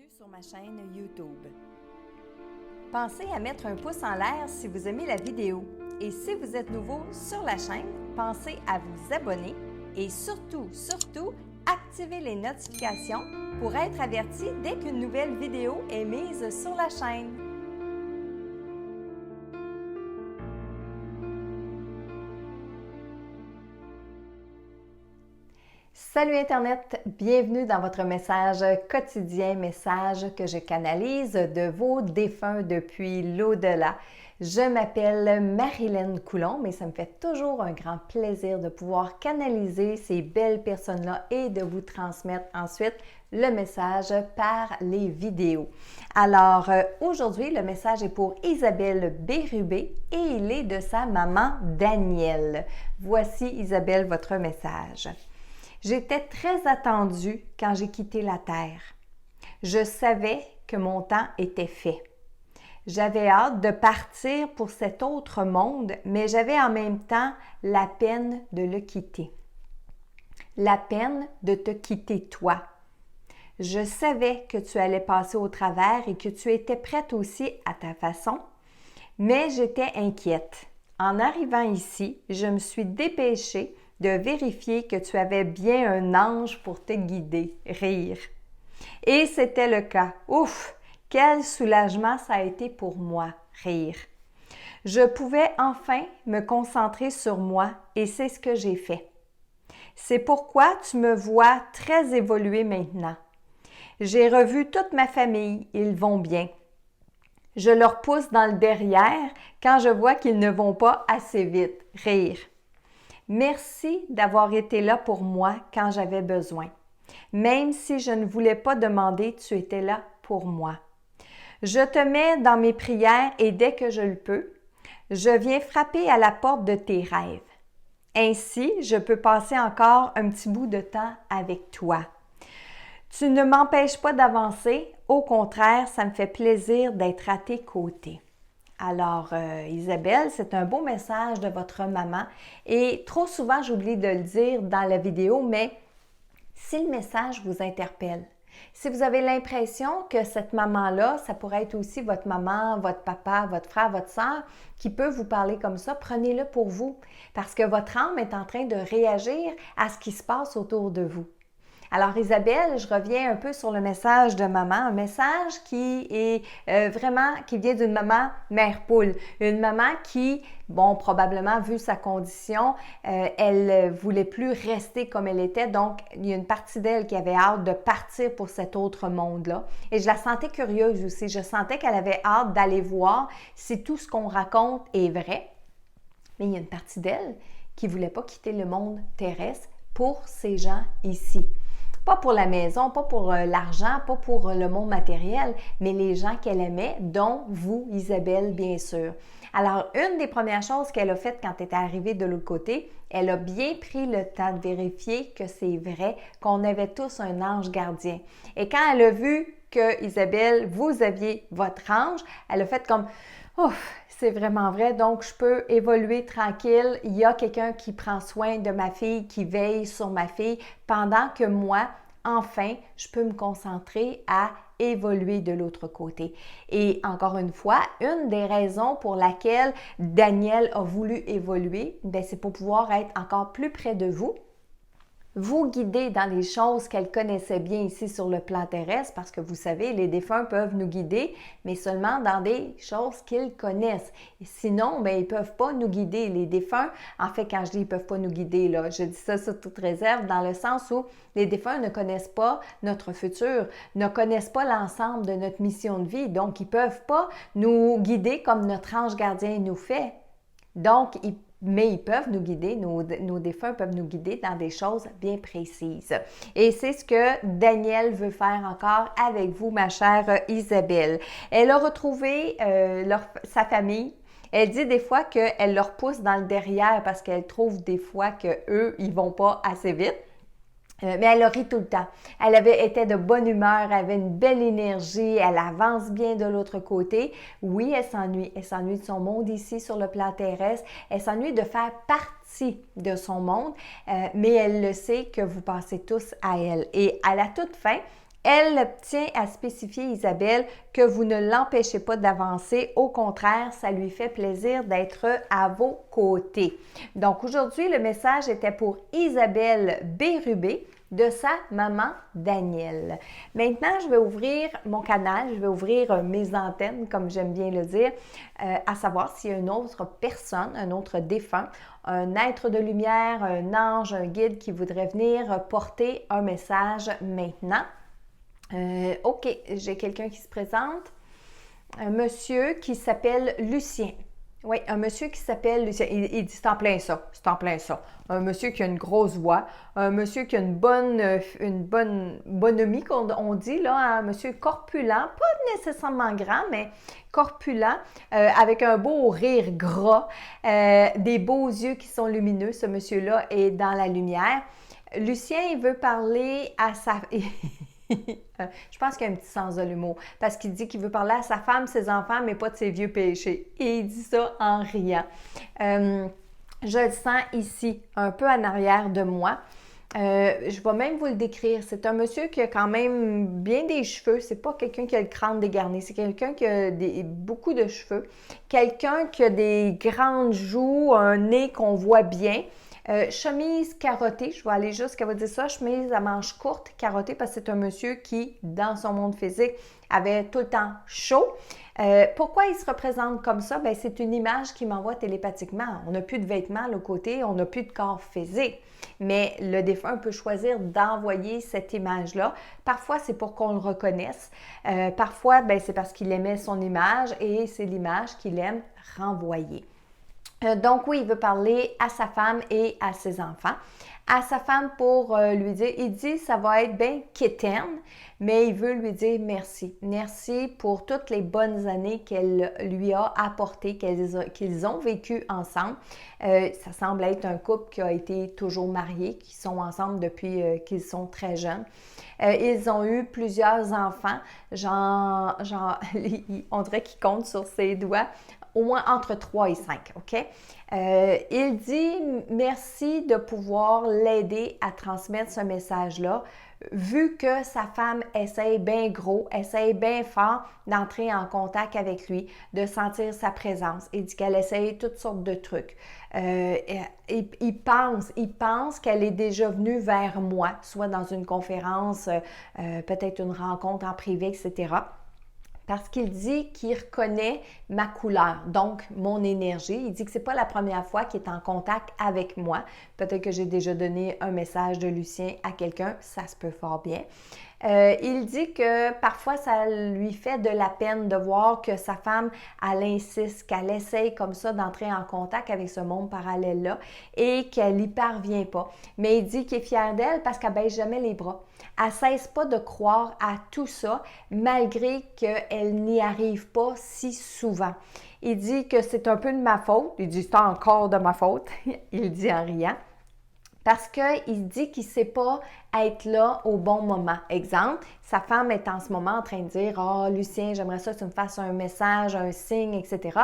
Bienvenue sur ma chaîne YouTube. Pensez à mettre un pouce en l'air si vous aimez la vidéo. Et si vous êtes nouveau sur la chaîne, pensez à vous abonner et surtout, activez les notifications pour être averti dès qu'une nouvelle vidéo est mise sur la chaîne. Salut Internet, bienvenue dans votre message quotidien, message que je canalise de vos défunts depuis l'au-delà. Je m'appelle Marilyn Coulomb, mais ça me fait toujours un grand plaisir de pouvoir canaliser ces belles personnes-là et de vous transmettre ensuite le message par les vidéos. Alors, aujourd'hui, le message est pour Isabelle Bérubé et il est de sa maman Danielle. Voici Isabelle, votre message. J'étais très attendue quand j'ai quitté la Terre. Je savais que mon temps était fait. J'avais hâte de partir pour cet autre monde, mais j'avais en même temps la peine de le quitter. La peine de te quitter toi. Je savais que tu allais passer au travers et que tu étais prête aussi à ta façon, mais j'étais inquiète. En arrivant ici, je me suis dépêchée de vérifier que tu avais bien un ange pour te guider, rire. Et c'était le cas. Ouf! Quel soulagement ça a été pour moi, rire. Je pouvais enfin me concentrer sur moi et c'est ce que j'ai fait. C'est pourquoi tu me vois très évoluer maintenant. J'ai revu toute ma famille, ils vont bien. Je leur pousse dans le derrière quand je vois qu'ils ne vont pas assez vite, rire. Merci d'avoir été là pour moi quand j'avais besoin. Même si je ne voulais pas demander, tu étais là pour moi. Je te mets dans mes prières et dès que je le peux, je viens frapper à la porte de tes rêves. Ainsi, je peux passer encore un petit bout de temps avec toi. Tu ne m'empêches pas d'avancer, au contraire, ça me fait plaisir d'être à tes côtés. Alors, Isabelle, c'est un beau message de votre maman et trop souvent, j'oublie de le dire dans la vidéo, mais si le message vous interpelle, si vous avez l'impression que cette maman-là, ça pourrait être aussi votre maman, votre papa, votre frère, votre soeur, qui peut vous parler comme ça, prenez-le pour vous parce que votre âme est en train de réagir à ce qui se passe autour de vous. Alors Isabelle, je reviens un peu sur le message de maman, un message qui est qui vient d'une maman mère poule, une maman qui, bon, probablement vu sa condition, elle voulait plus rester comme elle était, donc il y a une partie d'elle qui avait hâte de partir pour cet autre monde-là. Et je la sentais curieuse aussi, je sentais qu'elle avait hâte d'aller voir si tout ce qu'on raconte est vrai, mais il y a une partie d'elle qui ne voulait pas quitter le monde terrestre pour ces gens ici. Pas pour la maison, pas pour l'argent, pas pour le monde matériel, mais les gens qu'elle aimait, dont vous, Isabelle, bien sûr. Alors, une des premières choses qu'elle a faites quand elle est arrivée de l'autre côté, elle a bien pris le temps de vérifier que c'est vrai, qu'on avait tous un ange gardien. Et quand elle a vu que, Isabelle, vous aviez votre ange, elle a fait comme « Ouf, c'est vraiment vrai, donc je peux évoluer tranquille. Il y a quelqu'un qui prend soin de ma fille, qui veille sur ma fille, pendant que moi, enfin, je peux me concentrer à évoluer de l'autre côté. » Et encore une fois, une des raisons pour laquelle Danielle a voulu évoluer, c'est pour pouvoir être encore plus près de vous, vous guider dans les choses qu'elle connaissait bien ici sur le plan terrestre, parce que vous savez, les défunts peuvent nous guider, mais seulement dans des choses qu'ils connaissent. Et sinon, ils ne peuvent pas nous guider. Les défunts, en fait, quand je dis ils ne peuvent pas nous guider, là, je dis ça sous toute réserve, dans le sens où les défunts ne connaissent pas notre futur, ne connaissent pas l'ensemble de notre mission de vie, donc ils ne peuvent pas nous guider comme notre ange gardien nous fait. Donc, mais ils peuvent nous guider, nos défunts peuvent nous guider dans des choses bien précises. Et c'est ce que Danielle veut faire encore avec vous, ma chère Isabelle. Elle a retrouvé sa famille. Elle dit des fois qu'elle leur pousse dans le derrière parce qu'elle trouve des fois qu'eux, ils vont pas assez vite. Mais elle a ri tout le temps. Elle était de bonne humeur, elle avait une belle énergie, elle avance bien de l'autre côté. Oui, elle s'ennuie. Elle s'ennuie de son monde ici sur le plan terrestre. Elle s'ennuie de faire partie de son monde, mais elle le sait que vous passez tous à elle. Et à la toute fin, Elle tient à spécifier, Isabelle, que vous ne l'empêchez pas d'avancer. Au contraire, ça lui fait plaisir d'être à vos côtés. Donc aujourd'hui, le message était pour Isabelle Bérubé de sa maman Danielle. Maintenant, je vais ouvrir mon canal, je vais ouvrir mes antennes, comme j'aime bien le dire, à savoir s'il y a une autre personne, un autre défunt, un être de lumière, un ange, un guide qui voudrait venir porter un message maintenant. OK, j'ai quelqu'un qui se présente. Un monsieur qui s'appelle Lucien. Oui, un monsieur qui s'appelle Lucien. Il dit c'est en plein ça, c'est en plein ça. Un monsieur qui a une grosse voix, un monsieur qui a une bonne bonhomie, qu'on dit, là, un monsieur corpulent, pas nécessairement grand, mais corpulent, avec un beau rire gras, des beaux yeux qui sont lumineux. Ce monsieur-là est dans la lumière. Lucien, il veut parler à sa... Je pense qu'il y a un petit sens de l'humour parce qu'il dit qu'il veut parler à sa femme, ses enfants, mais pas de ses vieux péchés. Et il dit ça en riant. Je le sens ici, un peu en arrière de moi. Je vais même vous le décrire. C'est un monsieur qui a quand même bien des cheveux. C'est pas quelqu'un qui a le crâne dégarni. C'est quelqu'un qui a beaucoup de cheveux. Quelqu'un qui a des grandes joues, un nez qu'on voit bien. Chemise carottée, je vais aller jusqu'à vous dire ça, chemise à manches courtes carottée parce que c'est un monsieur qui, dans son monde physique, avait tout le temps chaud. Pourquoi il se représente comme ça? Bien, c'est une image qui m'envoie télépathiquement. On n'a plus de vêtements à côté, on n'a plus de corps physique. Mais le défunt peut choisir d'envoyer cette image-là. Parfois, c'est pour qu'on le reconnaisse. Parfois, bien, c'est parce qu'il aimait son image et c'est l'image qu'il aime renvoyer. Donc oui, il veut parler à sa femme et à ses enfants. À sa femme pour lui dire, il dit ça va être bien quétaine, mais il veut lui dire merci. Merci pour toutes les bonnes années qu'elle lui a apportées, qu'ils ont vécues ensemble. Ça semble être un couple qui a été toujours marié, qui sont ensemble depuis qu'ils sont très jeunes. Ils ont eu plusieurs enfants, on dirait qu'ils comptent sur ses doigts, au moins entre 3 et 5, OK? Il dit merci de pouvoir l'aider à transmettre ce message-là, vu que sa femme essaye bien gros, essaye bien fort d'entrer en contact avec lui, de sentir sa présence. Il dit qu'elle essaye toutes sortes de trucs. Il pense qu'elle est déjà venue vers moi, soit dans une conférence, peut-être une rencontre en privé, etc., parce qu'il dit qu'il reconnaît ma couleur, donc mon énergie. Il dit que ce n'est pas la première fois qu'il est en contact avec moi. Peut-être que j'ai déjà donné un message de Lucien à quelqu'un, ça se peut fort bien. Il dit que parfois, ça lui fait de la peine de voir que sa femme, elle insiste, qu'elle essaye comme ça d'entrer en contact avec ce monde parallèle-là et qu'elle n'y parvient pas. Mais il dit qu'il est fier d'elle parce qu'elle ne baisse jamais les bras. Elle ne cesse pas de croire à tout ça, malgré qu'elle n'y arrive pas si souvent. Il dit que c'est un peu de ma faute. Il dit c'est encore de ma faute. Il dit en riant. Parce qu'il dit qu'il ne sait pas être là au bon moment. Exemple, sa femme est en ce moment en train de dire « Ah, Lucien, j'aimerais ça que tu me fasses un message, un signe, etc. »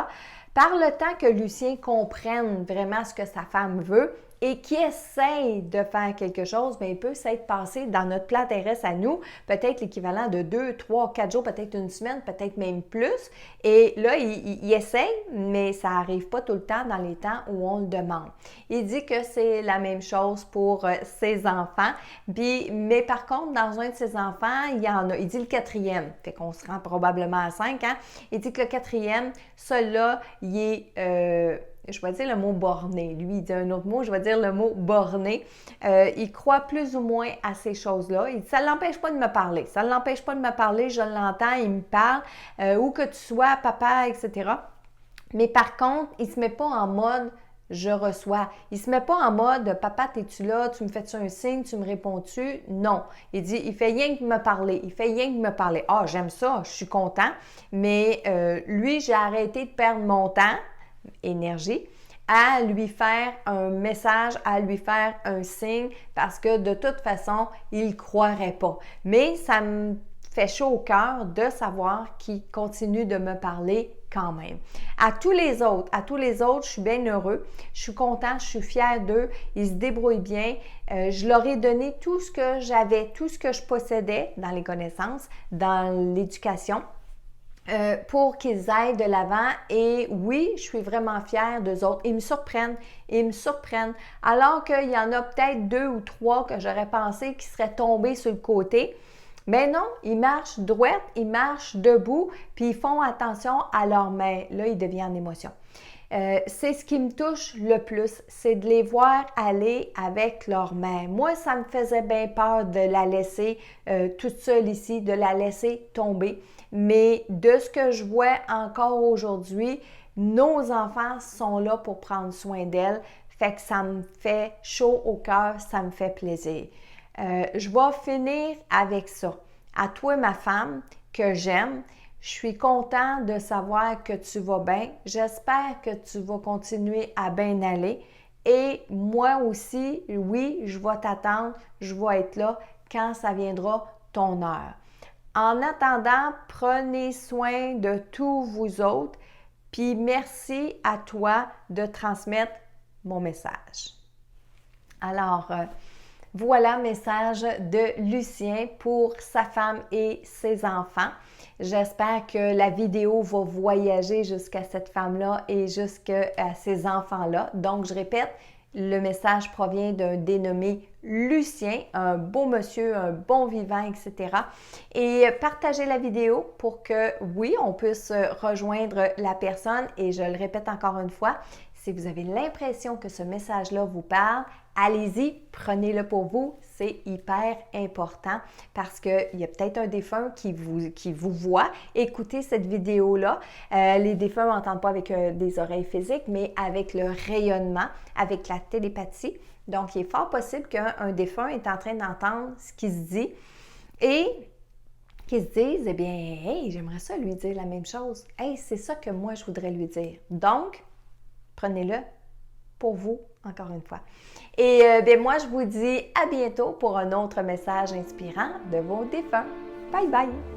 Par le temps que Lucien comprenne vraiment ce que sa femme veut et qu'il essaye de faire quelque chose, bien, il peut s'être passé dans notre plan terrestre à nous, peut-être l'équivalent de 2, 3, 4 jours, peut-être une semaine, peut-être même plus. Et là, il essaye, mais ça n'arrive pas tout le temps dans les temps où on le demande. Il dit que c'est la même chose pour ses enfants. Mais par contre, dans un de ses enfants, il y en a. Il dit le 4e, fait qu'on se rend probablement à 5. Hein? Il dit que le 4e, celui-là, il est... je vais dire le mot borné. Lui, il dit un autre mot, je vais dire le mot borné. Il croit plus ou moins à ces choses-là. Il dit, ça ne l'empêche pas de me parler. Ça ne l'empêche pas de me parler, je l'entends, il me parle. Où que tu sois, papa, etc. Mais par contre, il ne se met pas en mode je reçois. Il ne se met pas en mode papa, es-tu là? Tu me fais-tu un signe? Tu me réponds-tu? Non. Il dit, il fait rien que me parler. Il fait rien que me parler. Ah, j'aime ça, je suis content. Mais lui, j'ai arrêté de perdre mon temps, énergie, à lui faire un message, à lui faire un signe parce que de toute façon, il ne croirait pas. Mais ça me fait chaud au cœur de savoir qu'ils continuent de me parler quand même. À tous les autres, je suis bien heureux, je suis contente, je suis fière d'eux, ils se débrouillent bien. Je leur ai donné tout ce que j'avais, tout ce que je possédais dans les connaissances, dans l'éducation. Pour qu'ils aillent de l'avant et oui, je suis vraiment fière d'eux autres. Ils me surprennent. Alors qu'il y en a peut-être 2 ou 3 que j'aurais pensé qui seraient tombés sur le côté. Mais non, ils marchent droit, ils marchent debout, puis ils font attention à leurs mains. Là, ils deviennent en émotion. C'est ce qui me touche le plus, c'est de les voir aller avec leurs mains. Moi, ça me faisait bien peur de la laisser toute seule ici, de la laisser tomber. Mais de ce que je vois encore aujourd'hui, nos enfants sont là pour prendre soin d'elles. Fait que ça me fait chaud au cœur, ça me fait plaisir. Je vais finir avec ça. À toi, ma femme, que j'aime, je suis contente de savoir que tu vas bien. J'espère que tu vas continuer à bien aller. Et moi aussi, oui, je vais t'attendre, je vais être là quand ça viendra ton heure. En attendant, prenez soin de tous vous autres, puis merci à toi de transmettre mon message. Alors, voilà, message de Lucien pour sa femme et ses enfants. J'espère que la vidéo va voyager jusqu'à cette femme-là et jusqu'à ces enfants-là. Donc, je répète, le message provient d'un dénommé Lucien, un beau monsieur, un bon vivant, etc. Et partagez la vidéo pour que, oui, on puisse rejoindre la personne. Et je le répète encore une fois, si vous avez l'impression que ce message-là vous parle, allez-y, prenez-le pour vous, c'est hyper important parce qu'il y a peut-être un défunt qui vous voit. Écoutez cette vidéo-là. Les défunts n'entendent pas avec des oreilles physiques, mais avec le rayonnement, avec la télépathie. Donc, il est fort possible qu'un défunt est en train d'entendre ce qui se dit et qu'ils se disent, eh bien, hey, j'aimerais ça lui dire la même chose. Hey, c'est ça que moi, je voudrais lui dire. Donc, prenez-le pour vous, encore une fois. Et bien, moi, je vous dis à bientôt pour un autre message inspirant de vos défunts. Bye bye!